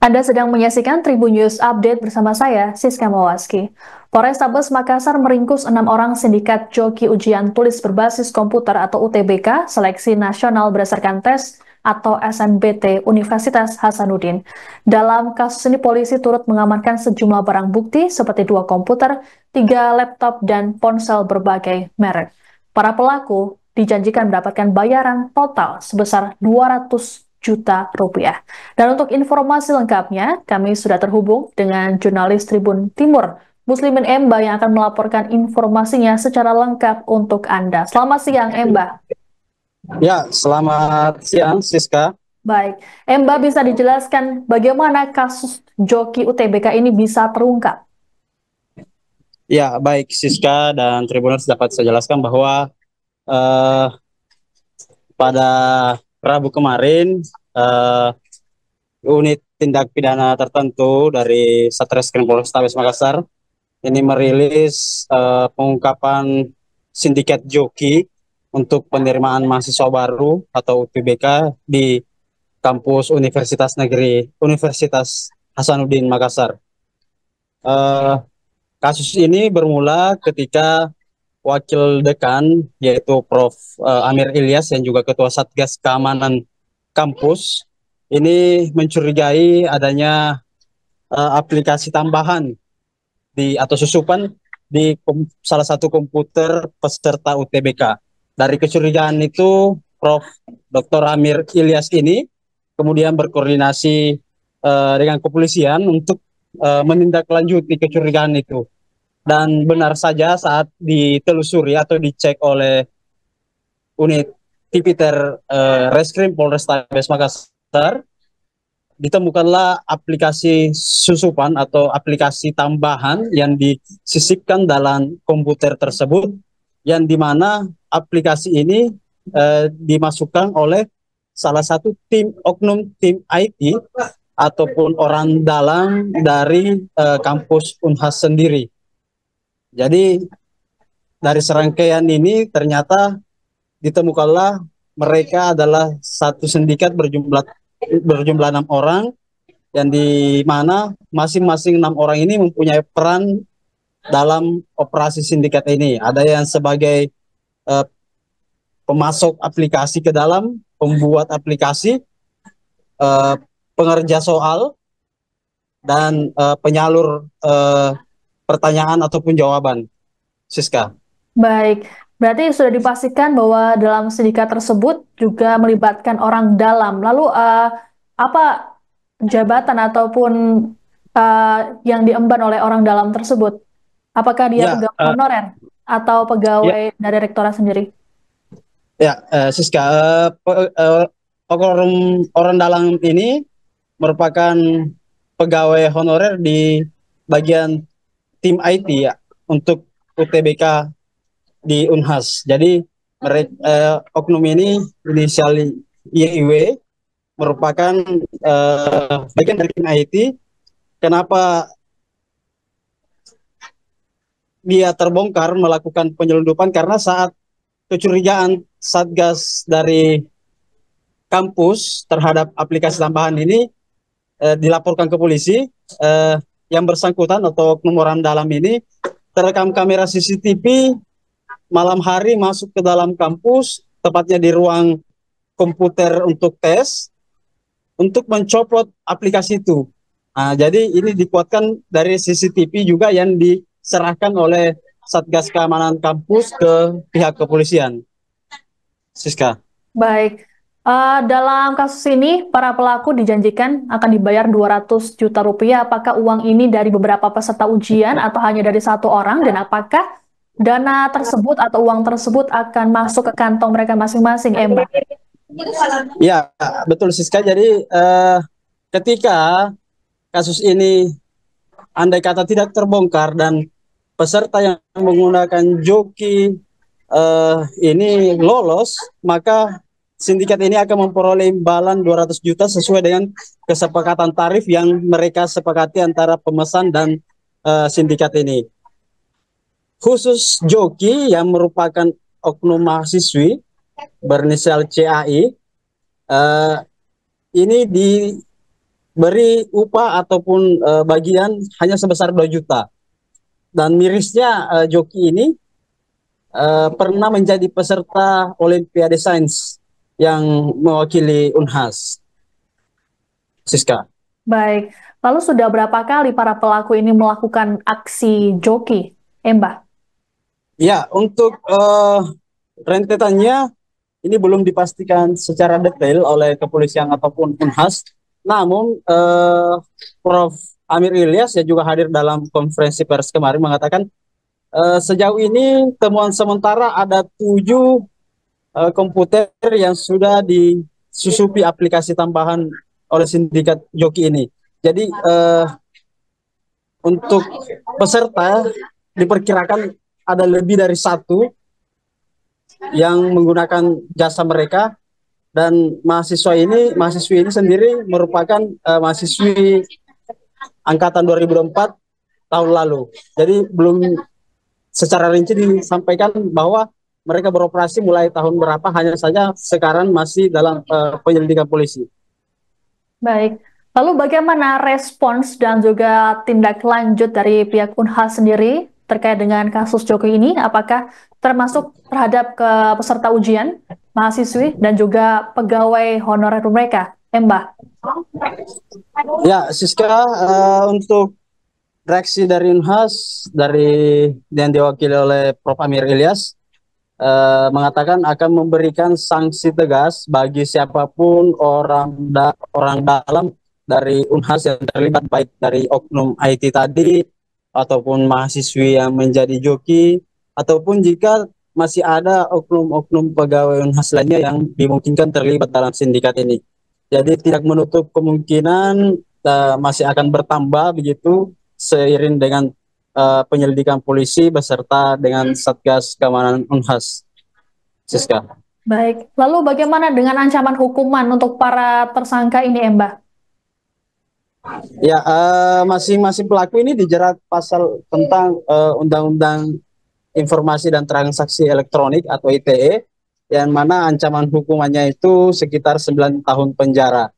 Anda sedang menyaksikan Tribun News Update bersama saya, Siska Mawaski. Polrestabes Makassar meringkus 6 orang sindikat joki ujian tulis berbasis komputer atau UTBK seleksi nasional berdasarkan tes atau SNBT Universitas Hasanuddin. Dalam kasus ini polisi turut mengamankan sejumlah barang bukti seperti 2 komputer, 3 laptop, dan ponsel berbagai merek. Para pelaku dijanjikan mendapatkan bayaran total sebesar 200 juta rupiah. Dan untuk informasi lengkapnya, kami sudah terhubung dengan jurnalis Tribun Timur, Muslimin Emba yang akan melaporkan informasinya secara lengkap untuk Anda. Selamat siang, Emba. Ya, selamat siang, Siska. Baik, Emba bisa dijelaskan bagaimana kasus joki UTBK ini bisa terungkap? Ya, baik, Siska dan Tribuners dapat saya jelaskan bahwa eh, pada Rabu kemarin, eh, unit tindak pidana tertentu dari Satreskrim Polrestabes Makassar ini merilis pengungkapan sindikat joki untuk penerimaan mahasiswa baru atau UTBK di kampus Universitas Hasanuddin Makassar. Eh, Kasus ini bermula ketika Wakil Dekan yaitu Prof. Amir Ilyas yang juga Ketua Satgas Keamanan Kampus ini mencurigai adanya aplikasi tambahan atau susupan di salah satu komputer peserta UTBK. Dari kecurigaan itu, Prof. Dr. Amir Ilyas ini kemudian berkoordinasi dengan kepolisian untuk menindaklanjuti kecurigaan itu. Dan benar saja saat ditelusuri atau dicek oleh unit Tipiter Reskrim Polrestabes Makassar, ditemukanlah aplikasi susupan atau aplikasi tambahan yang disisipkan dalam komputer tersebut, yang dimana aplikasi ini dimasukkan oleh salah satu oknum tim IT ataupun orang dalam dari kampus Unhas sendiri. Jadi dari serangkaian ini ternyata ditemukanlah mereka adalah satu sindikat berjumlah 6 orang, yang di mana masing-masing 6 orang ini mempunyai peran dalam operasi sindikat ini. Ada yang sebagai pemasok aplikasi ke dalam, pembuat aplikasi, uh, pengerja soal, dan penyalur pertanyaan ataupun jawaban. Siska. Baik, berarti sudah dipastikan bahwa dalam sindikat tersebut juga melibatkan orang dalam. Lalu apa jabatan ataupun yang diemban oleh orang dalam tersebut? Apakah dia Ya, pegawai honorer atau ya, pegawai dari rektorat sendiri? ya, Siska. Orang dalam ini merupakan pegawai honorer di bagian tim IT ya untuk UTBK di Unhas. Jadi oknum ini inisial YIW merupakan bagian dari tim IT. Kenapa dia terbongkar melakukan penyelundupan? Karena saat kecurigaan Satgas dari kampus terhadap aplikasi tambahan ini dilaporkan ke polisi, yang bersangkutan atau oknum orang dalam ini terekam kamera CCTV malam hari masuk ke dalam kampus, tepatnya di ruang komputer untuk tes, untuk mencopot aplikasi itu. Nah, jadi ini dikuatkan dari CCTV juga yang diserahkan oleh Satgas Keamanan Kampus ke pihak kepolisian. Siska. Baik, dalam kasus ini para pelaku dijanjikan akan dibayar 200 juta rupiah. Apakah uang ini dari beberapa peserta ujian atau hanya dari satu orang? Dan apakah dana tersebut atau uang tersebut akan masuk ke kantong mereka masing-masing, Mbak? Ya, betul Siska. Jadi ketika kasus ini andai kata tidak terbongkar dan peserta yang menggunakan joki ini lolos, maka sindikat ini akan memperoleh imbalan 200 juta sesuai dengan kesepakatan tarif yang mereka sepakati antara pemesan dan sindikat ini. Khusus joki yang merupakan oknum mahasiswi berinisial CAI, ini beri upah ataupun bagian hanya sebesar 2 juta. Dan mirisnya joki ini pernah menjadi peserta Olimpiade Sains yang mewakili Unhas. Siska. Baik, lalu sudah berapa kali para pelaku ini melakukan aksi joki, Mbak? Ya, untuk rentetannya ini belum dipastikan secara detail oleh kepolisian ataupun Unhas. Namun Prof. Amir Ilyas yang juga hadir dalam konferensi pers kemarin mengatakan sejauh ini temuan sementara ada 7 komputer yang sudah disusupi aplikasi tambahan oleh sindikat joki ini. Jadi untuk peserta diperkirakan ada lebih dari 1 yang menggunakan jasa mereka, dan mahasiswi ini sendiri merupakan mahasiswi angkatan 2004 tahun lalu. Jadi belum secara rinci disampaikan bahwa mereka beroperasi mulai tahun berapa, hanya saja sekarang masih dalam penyelidikan polisi. Baik, lalu bagaimana respons dan juga tindak lanjut dari pihak Unhas sendiri terkait dengan kasus joki ini? Apakah termasuk terhadap ke peserta ujian, mahasiswi, dan juga pegawai honorer mereka, Mbak? Ya, Siska, untuk reaksi dari Unhas yang diwakili oleh Prof. Amir Ilyas mengatakan akan memberikan sanksi tegas bagi siapapun orang dalam dari Unhas yang terlibat, baik dari oknum IT tadi ataupun mahasiswi yang menjadi joki, ataupun jika masih ada oknum-oknum pegawai Unhas lainnya yang dimungkinkan terlibat dalam sindikat ini. Jadi tidak menutup kemungkinan masih akan bertambah begitu seiring dengan penyelidikan polisi beserta dengan Satgas Keamanan Unhas. Siska. Baik, lalu bagaimana dengan ancaman hukuman untuk para tersangka ini, Mbak? Ya, masing-masing pelaku ini dijerat pasal tentang Undang-Undang Informasi dan Transaksi Elektronik atau ITE, yang mana ancaman hukumannya itu sekitar 9 tahun penjara.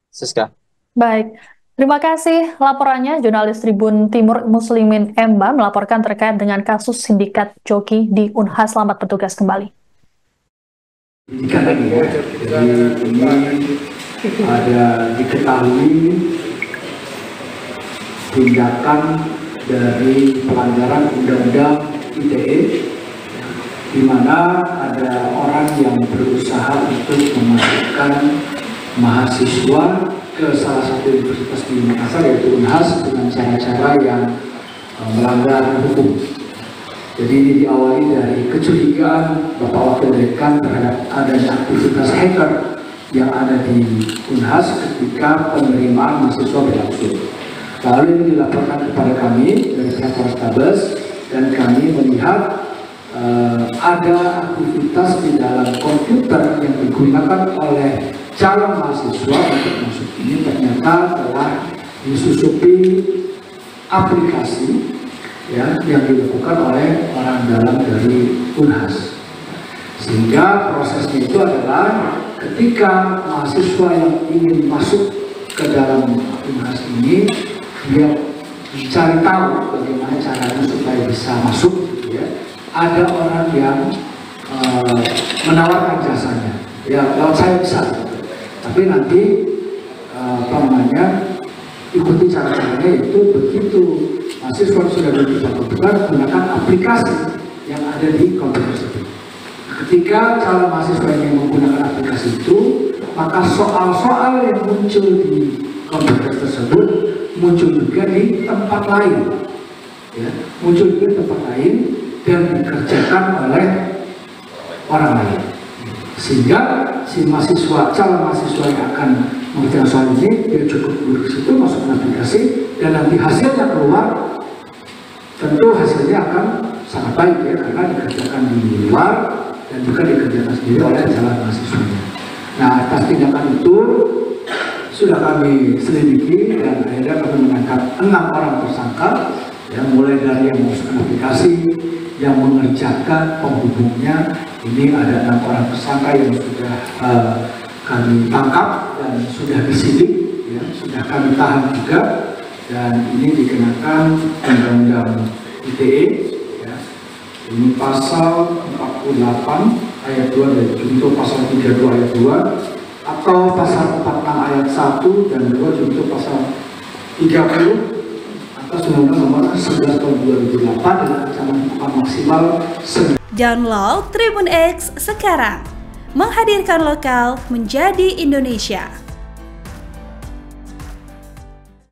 Siska. Baik, terima kasih laporannya jurnalis Tribun Timur Muslimin Emba melaporkan terkait dengan kasus sindikat joki di Unhas. Selamat bertugas kembali. Jadi ini ada diketahui tindakan dari pelanggaran Undang-Undang ITE, di mana ada orang yang berusaha untuk memasukkan mahasiswa ke salah satu universitas di Makassar, yaitu Unhas, dengan cara-cara yang melanggar hukum. Jadi ini diawali dari kecurigaan Bapak Wakil Dekan terhadap adanya aktivitas hacker yang ada di Unhas ketika penerimaan mahasiswa berlangsung. Lalu ini dilaporkan kepada kami dari pihak Polrestabes, dan kami melihat ada aktivitas di dalam komputer yang digunakan oleh calon mahasiswa untuk masuk ini ternyata telah disusupi aplikasi ya, yang dilakukan oleh orang dalam dari Unhas. Sehingga prosesnya itu adalah ketika mahasiswa yang ingin masuk ke dalam Unhas ini, dia mencari tahu bagaimana caranya supaya bisa masuk, gitu ya. Ada orang yang menawarkan jasanya, ya kalau saya bisa, gitu. Tapi nanti ikuti cara-caranya, itu begitu mahasiswa sudah dibuka komputer, gunakan aplikasi yang ada di komputer tersebut. Ketika calon mahasiswa yang menggunakan aplikasi itu, maka soal-soal yang muncul di komputer tersebut muncul juga di tempat lain, ya, muncul juga di tempat lain dan dikerjakan oleh orang lain, sehingga si mahasiswa, calon mahasiswa yang akan mengerjakan soal ini, dia cukup duduk di situ, masuk ke aplikasi, dan nanti hasilnya keluar, tentu hasilnya akan sangat baik ya, karena dikerjakan di luar dan juga dikerjakan sendiri oleh calon mahasiswanya. Nah, atas tindakan itu sudah kami selidiki dan akhirnya kami menangkap 6 orang tersangka, ya, mulai dari yang memasukkan aplikasi, yang mengerjakan penghubungnya. Ini ada 6 orang tersangka yang sudah kami tangkap dan sudah disidik, ya, ya, sudah kami tahan juga, dan ini dikenakan Undang-Undang ITE, ya. Ini pasal 48 ayat 2 dan junto pasal 32 ayat 2, atau pasal 46 ayat 1 dan 2 junto pasal 30 atas Undang-Undang Nomor 11 Tahun 2008 dengan ancaman hukuman maksimal. Download Tribun X sekarang, menghadirkan lokal menjadi Indonesia.